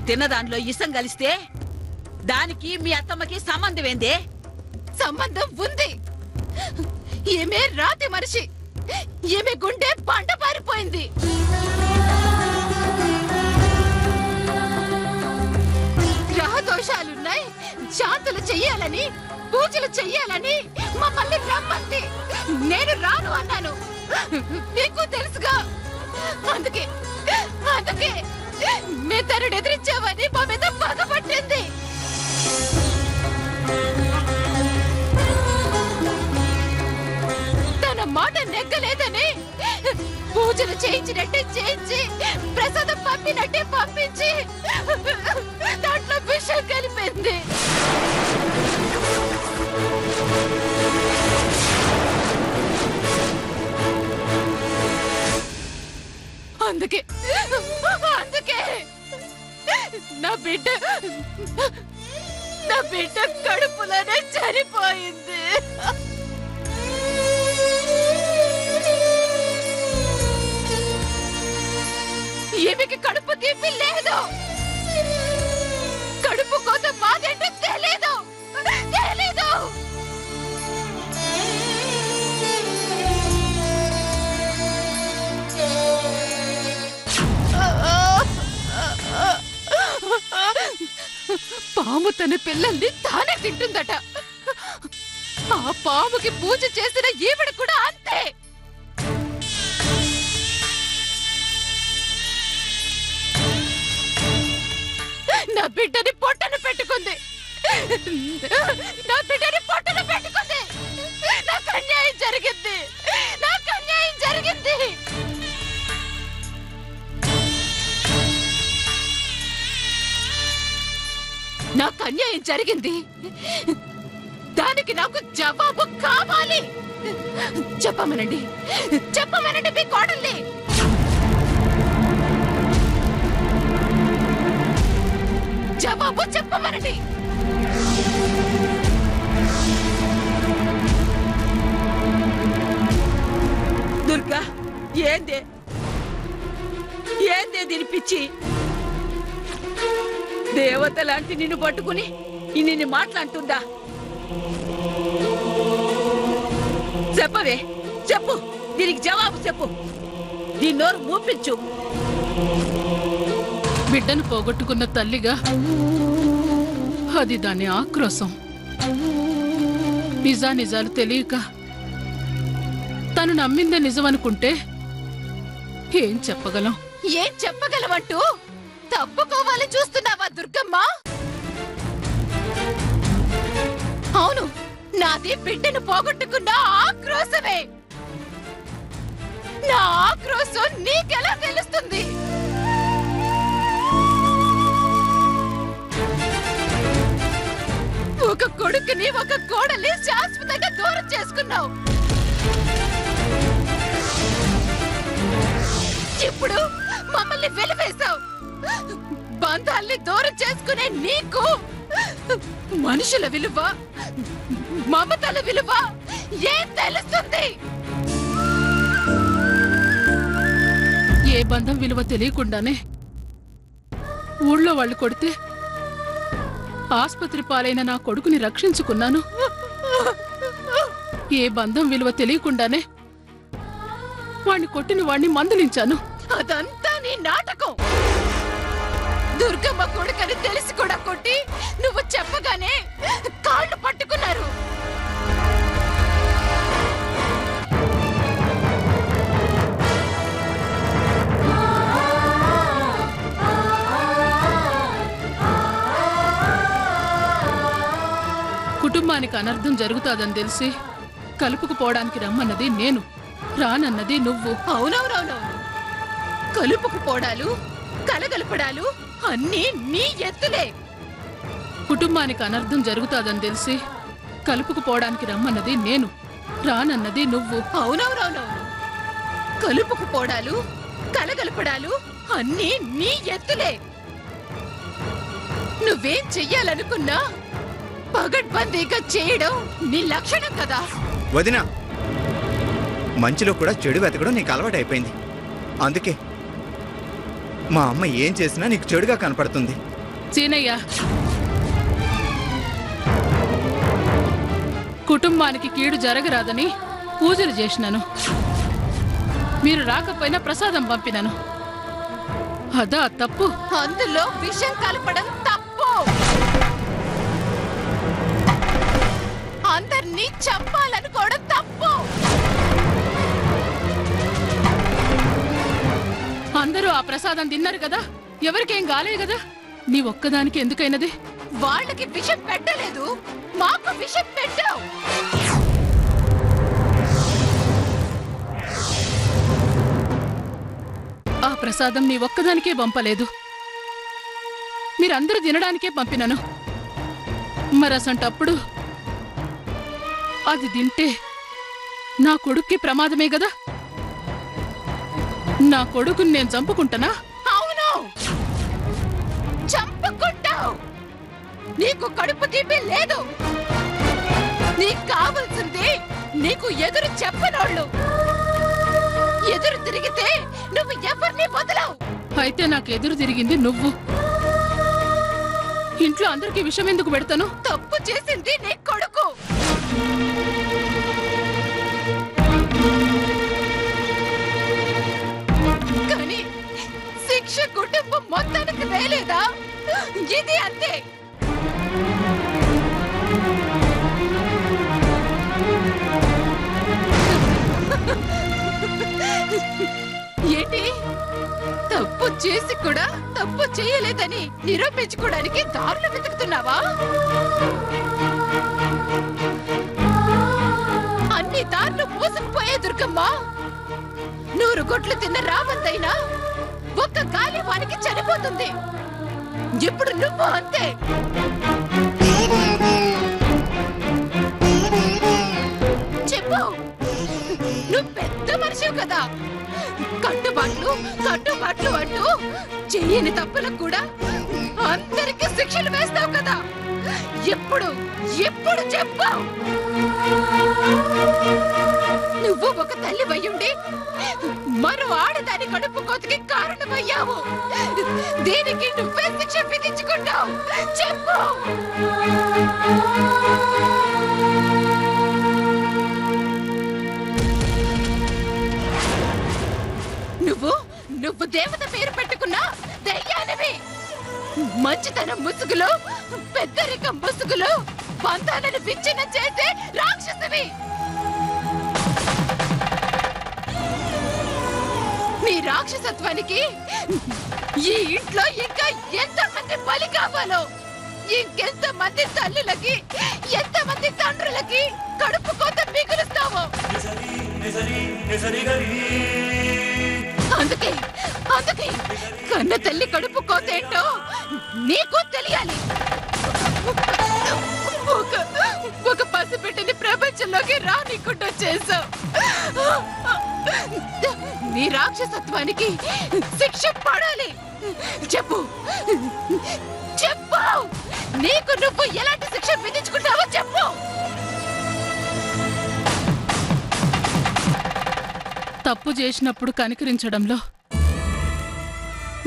తిన్న దానిలో ఇసం కలిస్తే దానికి మీ అత్తమ్మకి సంబంధం ఏందే? సంబంధం ఉంది. ఈమె రాతి మనిషి. ఈమె గుండె పంట పారిపోయింది. గ్రహదోషాలున్నాయి, శాంతులు చెయ్యాలని, పూజలు చెయ్యాలని మమ్మల్ని రమ్మంది. నేను రాను అన్నాను. నీకు తెలుసుగా. అందుకే మేము తనను ఎదిరించామని మా మీద పగపట్టింది. తన మాట నెగ్గలేదని పూజలు చేయించినట్టే చేయించి, ప్రసాదం పంపినట్టే పంపించి దాంట్లో విషయం కలిపింది. అందుకే నా బిడ్డ కడుపులోనే చనిపోయింది. ఈమెకి కడుపు తీపి లేదు. కడుపు కోత బాధేంటో తెలీదు. పాము తన పిల్లల్ని తానే తింటుందట. ఆ పాముకి పూజ చేసిన ఈవిడ కూడా అంతే. నా బిడ్డని పొట్టను పెట్టుకుంది. నాకు అన్యాయం జరిగింది. నాకు అన్యాయం జరిగింది. దానికి నాకు జవాబు కావాలి. చెప్పమనండి మీ కోడల్ని. జవాబు చెప్పమనండి. దుర్గా, ఏందే దీని పిచ్చి? దేవత లాంటి నిన్ను పట్టుకుని ఇన్ని మాట్లాడుతుందా? చెప్పు, దీనికి జవాబు చెప్పు. దీని నోరు మూపించు. బిడ్డను పోగొట్టుకున్న తల్లిగా అది దాని ఆక్రోశం. నిజాలు తెలియక తను నమ్మిందే నిజమనుకుంటే ఏం చెప్పగలమంటూ తప్పుకోవాలి చూస్తున్నావా దుర్గమ్మ? అవును, నాది బిడ్డను పోగొట్టుకున్న ఆక్రోశమే. నా ఆక్రోశం నీకెలా తెలుస్తుంది? ఒక కొడుకుని, ఒక కోడల్ని శాశ్వతంగా దూరం చేసుకున్నావు. ఇప్పుడు మమ్మల్ని వెలివేశావు. బంధాల్ని దూరం చేసుకునే నీకు మనుషుల విలువ, మమతల విలువ ఏం తెలుస్తుంది? ఏ బంధం విలువ తెలియకుండానే ఊళ్ళో వాళ్ళు కొడితే ఆస్పత్రి పాలైన నా కొడుకుని రక్షించుకున్నాను. ఏ బంధం విలువ తెలియకుండానే వాణ్ణి కొట్టిన వాణ్ణి మందలించాను. అదంతా నీ నాటకం. దుర్గమ్మ కొడుకని తెలిసి కూడా కొట్టి నువ్వు చెప్పగానే కాళ్ళు పట్టుకున్నారు. కుటుంబానికి అనర్థం జరుగుతాదని తెలిసి కలుపుకుపోవడానికి రమ్మన్నది నేను, రానన్నది నువ్వు. అవునవునవునవును, కలుపుకుపోవడాలు, కలగలపడాలు అన్నీ నీ ఎత్తులే. కుటుంబానికి అనర్థం జరుగుతాదని తెలిసి కలుపుకుపోవడానికి రమ్మన్నది నేను, రానన్నది నువ్వు. అవునవునవునవును, కలుపుకుపోవడాలు, కలగలపడాలు అన్నీ నీ ఎత్తులే. నువ్వేం చెయ్యాలనుకున్నా పగడ్బందీగా చేయడం నీ లక్షణం కదా. వదినా, మంచిలో కూడా చెడు వెతకడం నీకు అలవాటు అయిపోయింది. అందుకే మా అమ్మ ఏం చేసినా నీకు చెడుగా కనపడుతుంది. సీనయ్య, కుటుంబానికి కీడు జరగరాదని పూజలు చేసినాను. మీరు రాకపోయినా ప్రసాదం పంపినాను. అదా తప్పు? అందులో విషం కలపడం తప్పు. అందరినీ చంపాలనుకోవడం తప్పు. అందరూ ఆ ప్రసాదం తిన్నారు కదా, ఎవరికేం కాలే కదా, నీ ఒక్కదానికి ఎందుకైనది? వాళ్ళకి విషం పెట్టలేదు, మాకు విషం పెట్టావు. ఆ ప్రసాదం నీ ఒక్కదానికే పంపలేదు, మీరందరూ తినడానికే పంపినాను. మరసంటప్పుడు అది తింటే నా కొడుక్కి ప్రమాదమే కదా. నా కొడుకుని నేను చంపుకుంటానా? అవును, చంపుకుంటావు. నీకు కడుపు తీపి లేదు. నీకు కావాల్సింది నీకు ఎదురు చెప్పనోళ్ళు. ఎదురు తిరిగితే నువ్వు ఎవరిని వదలవు. అయితే నాకు ఎదురు తిరిగింది నువ్వు. ఇంట్లో అందరికీ విషం ఎందుకు పెడతాను? తప్పు చేసింది నీ కొడుకు. కానీ శిక్ష కుటుంబం మొత్తానికి వేలేదా? ఇది అంతే. ఏంటి? తప్పు చేసి కూడా తప్పు చేయలేదని నిరూపించుకోవడానికి దారులు వెతుకుతున్నావా? అన్ని దారులు మోసుకుపోయే దుర్గమ్మ. 100 గొడ్లు తిన్న రావంతైనా ఒక్క గాలి వానికి చనిపోతుంది. ఇప్పుడు నువ్వు అంతే. చెప్పు, నువ్వు పెద్ద మనిషివి కదా. కట్టుబాట్లు అంటూ చెయ్యని తప్పులకు కూడా అందరికీ శిక్షలు వేస్తావు కదా. ఎప్పుడు చెప్పు. నువ్వు ఒక తల్లి వయ్యుండి మరో ఆడదాని కడుపు కోతకి కారణమయ్యావు. దీనికి నువ్వే శిక్ష విధించుకుంటావు. చెప్పు. నువ్వు దేవత పేరు పెట్టుకున్నా దయ్యానివి. మంచితనం ముసుగులో, పెద్దరికం ముసుగులో బంధాలను విచ్ఛిన్నం చేసే రాక్షసివి. నీ రాక్షసత్వానికి ఈ ఇంట్లో ఇంకా ఎంతమంది బలి కావాలో, ఇంకెంతమంది తల్లులకి, ఎంతమంది తండ్రులకి కడుపు కోత మిగులుస్తావో. అందుకే కన్న తల్లి కడుపు కోతేంటో నీకు తెలియాలి. ఒక పసిబిడ్డని ప్రపంచంలోకి రానికుండా చేశావు. నీ రాక్షసత్వానికి శిక్ష పడాలి. చెప్పు, నీకు నువ్వు ఎలాంటి శిక్ష విధించుకుంటావో చెప్పు. తప్పు చేసినప్పుడు కనికరించడంలో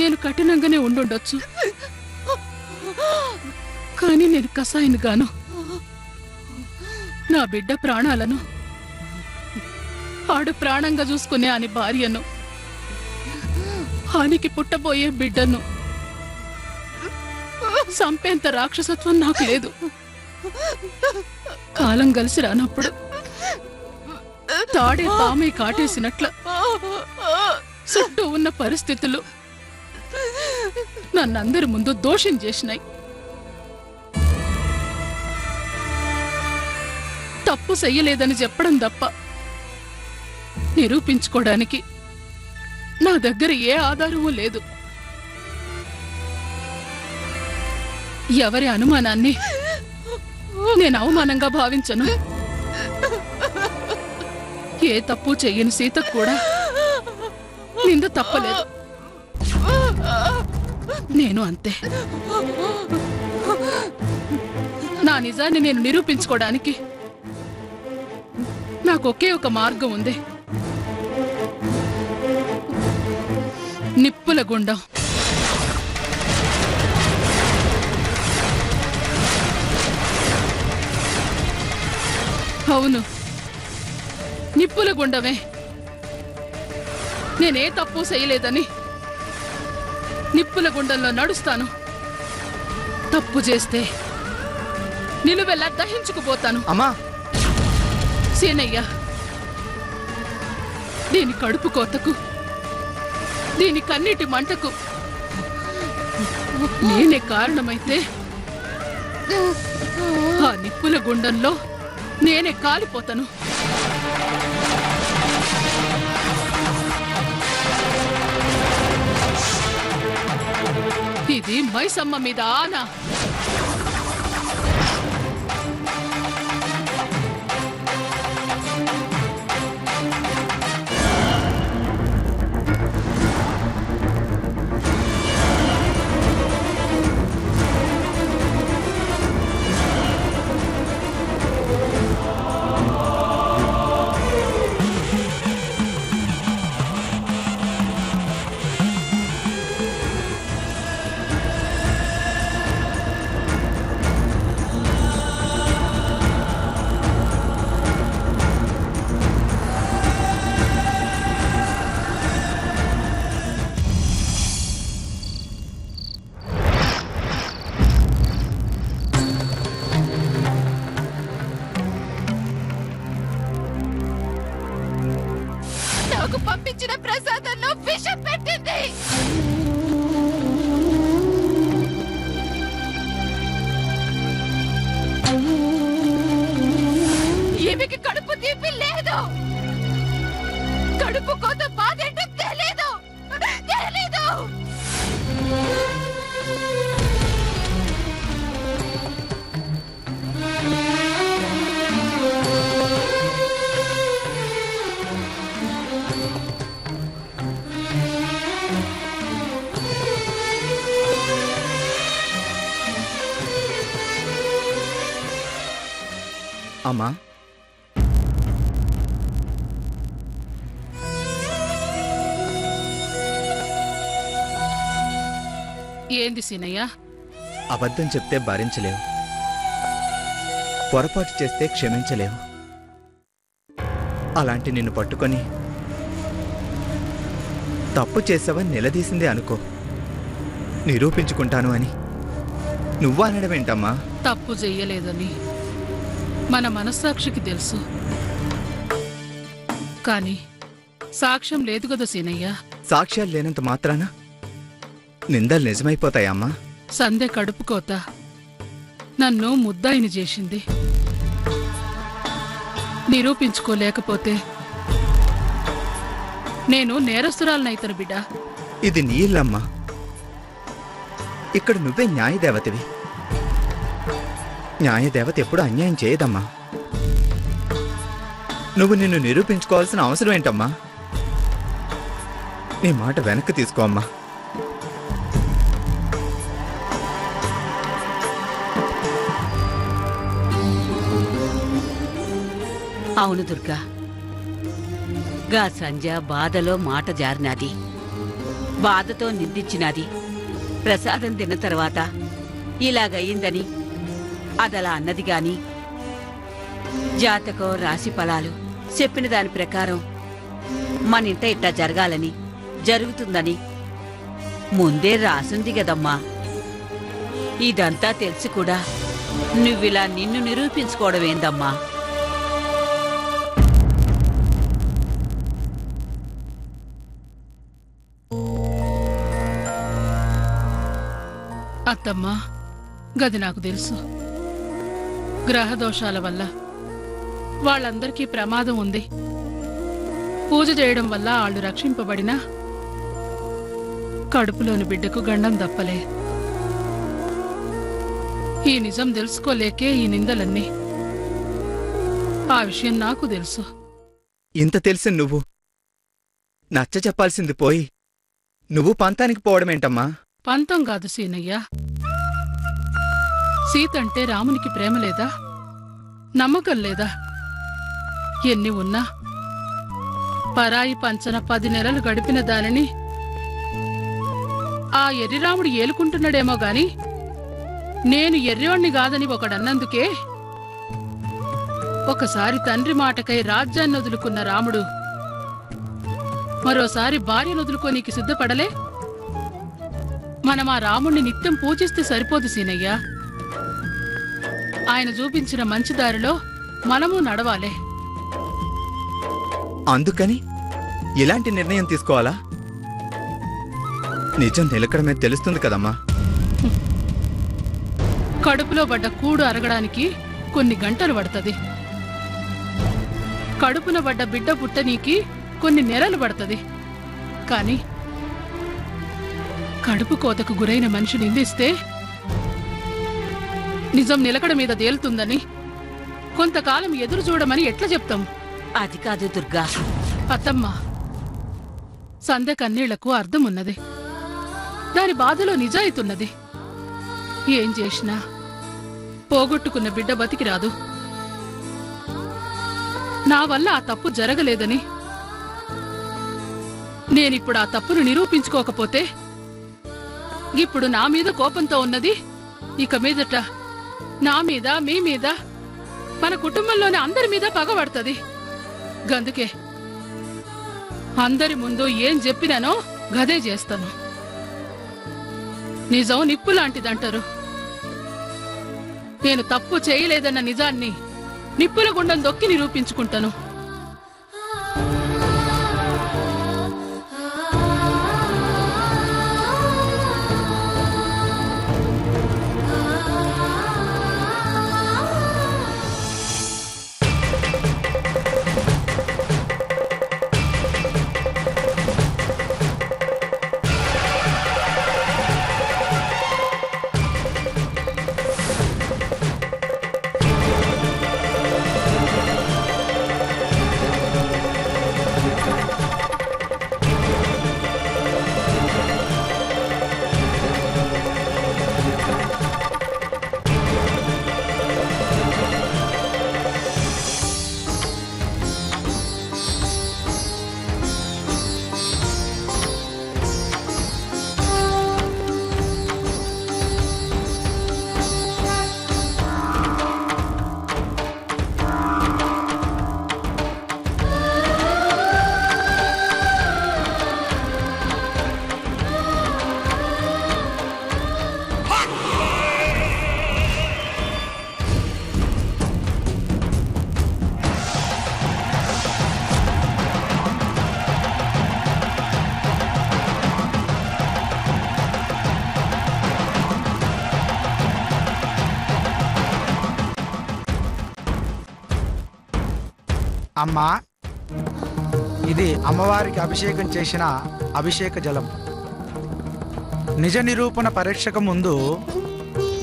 నేను కఠినంగానే ఉండుండొచ్చు, కానీ నేను కసాయిని గాను నా బిడ్డ ప్రాణాలను ఆడు ప్రాణంగా చూసుకునే అని భార్యను, హానికి పుట్టబోయే బిడ్డను సంపేంత రాక్షసత్వం నాకు లేదు. కాలం కలిసి రానప్పుడు తాడే పామే కాటేసినట్ల చుట్టూ ఉన్న పరిస్థితులు నన్నందరి ముందు దోషం చేసినాయి. తప్పు చెయ్యలేదని చెప్పడం తప్ప నిరూపించుకోవడానికి నా దగ్గర ఏ ఆధారమూ లేదు. ఎవరి అనుమానాన్ని నేను అవమానంగా భావించను. ఏ తప్పు చెయ్యని సీతకు కూడా నింద తప్పలేదు. నేను అంతే. నా నిజాన్ని నేను నిరూపించుకోవడానికి నాకు ఒకే ఒక మార్గం ఉంది. నిప్పుల గుండం. అవును, నిప్పుల గుండమే. నేనే తప్పు చేయలేదని నిప్పుల గుండంలో నడుస్తాను. తప్పు చేస్తే నిలువెల్లా దహించుకుపోతాను. అమ్మా సీనయ్య, దీని కడుపు కోతకు, దీని కన్నీటి మంటకు నేనే కారణమైతే ఆ నిప్పుల గుండంలో నేనే కాలిపోతాను. ఇది మైసమ్మ మీద ఆనా. నాకు పంపించిన ప్రసాదంలో విషం పెట్టింది. ఈమెకి కడుపు తీపి లేదు. కడుపు కోత బాధేంటో తెలీదు. అమ్మా ఏంది సీనయ్య? అబద్ధం చెప్తే భరించలేవు, పొరపాటు చేస్తే క్షమించలేవు. అలాంటి నిన్ను పట్టుకొని తప్పు చేసావని నిలదీసిందే అనుకో, నిరూపించుకుంటాను అని నువ్వు అనడమేంటమ్మా? తప్పు చెయ్యలేదని మన మనస్సాక్షికి తెలుసు, కానీ సాక్ష్యం లేదు కదా సీనయ్య. సాక్ష్యాలు లేనంత మాత్రాన నిందలు నిజమైపోతాయమ్మా? సంధ్య కడుపుకోత నన్ను ముద్దాయిని చేసింది. నిరూపించుకోలేకపోతే నేను నేరస్తురాలనైతను బిడ్డ. ఇది నీ ఇల్లమ్మా, ఇక్కడ నువ్వే న్యాయదేవతవి. న్యాయదేవత ఎప్పుడు అన్యాయం చేయదమ్మా. నువ్వు నిన్ను నిరూపించుకోవాల్సిన అవసరం ఏంటమ్మా? నీ మాట వెనక్కి తీసుకో అమ్మా. అవును దుర్గా, గా సంధ్య బాధలో మాట జారినాది, బాధతో నిందించినాది. ప్రసాదం తిన్న తర్వాత ఇలాగయ్యిందని అదలా అన్నది గాని జాతకం రాశి ఫలాలు చెప్పిన దాని ప్రకారం మన ఇంట ఇట్టా జరగాలని, జరుగుతుందని ముందే రాసుంది గదమ్మా. ఇదంతా తెలిసి కూడా నువ్విలా నిన్ను నిరూపించుకోవడం ఏందమ్మా? అత్తమ్మా, గది నాకు తెలుసు. గ్రహదోషాల వల్ల వాళ్ళందరికీ ప్రమాదం ఉంది. పూజ చేయడం వల్ల వాళ్ళు రక్షింపబడినా కడుపులోని బిడ్డకు గండం దప్పలే. ఈ నిజం తెలుసుకోలేకే ఈ నిందలన్నీ. ఆ విషయం నాకు తెలుసు. ఇంత తెలిసి నువ్వు నచ్చ చెప్పాల్సింది పోయి నువ్వు పంతానికి పోవడమేంటమ్మా? పంతం కాదు సీనయ్య. సీతంటే రామునికి ప్రేమ లేదా, నమ్మకం లేదా? ఎన్ని ఉన్నా పరాయి పంచన 10 నెలలు గడిపిన దానిని ఆ ఎర్రిరాముడు ఏలుకుంటున్నాడేమో గాని నేను ఎర్రివాణ్ణి కాదని ఒకడన్నందుకే ఒకసారి తండ్రి మాటకై రాజ్యాన్ని వదులుకున్న రాముడు మరోసారి భార్యను వదులుకోనీకి సిద్ధపడలే? మనం ఆ రాముణ్ణి నిత్యం పూజిస్తే సరిపోదు సీనయ్య. ఆయన చూపించిన మంచి దారిలో మనము నడవాలే. అందుకని ఎలాంటి నిర్ణయం తీసుకోవాలా? నిజం నిలకడమే తెలుస్తుంది కదమ్మా. కడుపులో పడ్డ కూడు అరగడానికి కొన్ని గంటలు పడుతుంది. కడుపున పడ్డ బిడ్డ పుట్టనీకి కొన్ని నెలలు పడుతుంది. కాని కడుపు కోతకు గురైన మనిషి నిందిస్తే నిజం నిలకడ మీద తేలుతుందని కొంతకాలం ఎదురు చూడమని ఎట్లా చెప్తాం? అది కాదు దుర్గా. అత్తమ్మ, సందె కన్నీళ్లకు అర్థమున్నది. దాని బాధలో నిజాయితున్నది. ఏం చేసినా పోగొట్టుకున్న బిడ్డ బతికి రాదు. నా వల్ల ఆ తప్పు జరగలేదని నేనిప్పుడు ఆ తప్పును నిరూపించుకోకపోతే ఇప్పుడు నా మీద కోపంతో ఉన్నది ఇక మీదట నా మీద, మీ మీద, మన కుటుంబంలోని అందరి మీద పగబడుతుంది. గందుకే అందరి ముందు ఏం చెప్పినానో గదే చేస్తాను. నిజం నిప్పు లాంటిదంటారు. నేను తప్పు చేయలేదన్న నిజాన్ని నిప్పుల గుండం దొక్కి నిరూపించుకుంటాను. అమ్మా, ఇది అమ్మవారికి అభిషేకం చేసిన అభిషేక జలం. నిజ నిరూపణ పరీక్షకు ముందు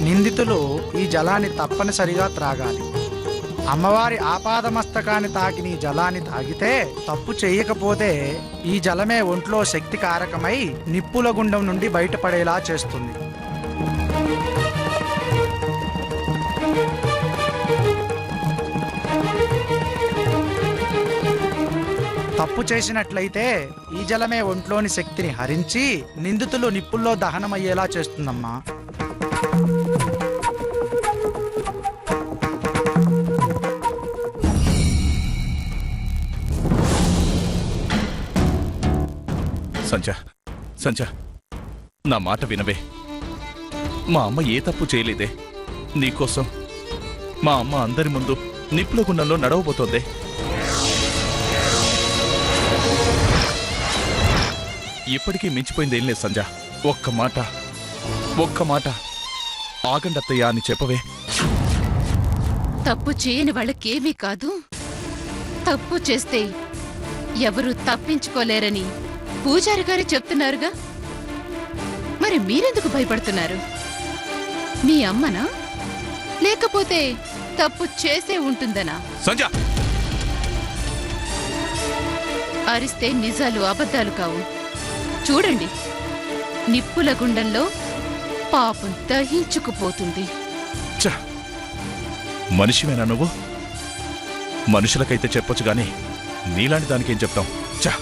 నిందితులు ఈ జలాన్ని తప్పనిసరిగా త్రాగాలి. అమ్మవారి ఆపాదమస్తకాన్ని తాకిన ఈ జలాన్ని తాగితే తప్పు చేయకపోతే ఈ జలమే ఒంట్లో శక్తి కారకమై నిప్పుల గుండం నుండి బయటపడేలా చేస్తుంది. తప్పు చేసినట్లయితే ఈ జలమే ఒంట్లోని శక్తిని హరించి నిందితులు నిప్పుల్లో దహనమయ్యేలా చేస్తుందమ్మా. సంజ, నా మాట వినవే. మా అమ్మ ఏ తప్పు చేయలేదే. నీకోసం మా అమ్మ అందరి ముందు నిప్పుల గుండంలో నడవబోతోందే. ఇప్పటికీ మించిపోయిందేం లేదు సంజ. ఒక్క మాట ఆగండత్తయ్యా అని చెప్పవే. తప్పు చేయని వాళ్ళకేమీ కాదు. తప్పు చేస్తే ఎవరు తప్పించుకోలేరని పూజారి గారు చెప్తున్నారుగా. మరి మీరెందుకు భయపడుతున్నారు? మీ అమ్మనా, లేకపోతే తప్పు చేసే ఉంటుందనా? సంజ, అరిస్తే నిజాలు అబద్ధాలు కావు. చూడండి, నిప్పుల గుండంలో పాపం దహించుకుపోతుంది. మనిషివేనా నువ్వు? మనుషులకైతే చెప్పొచ్చు గాని నీలాంటి దానికేం చెప్తాం? చా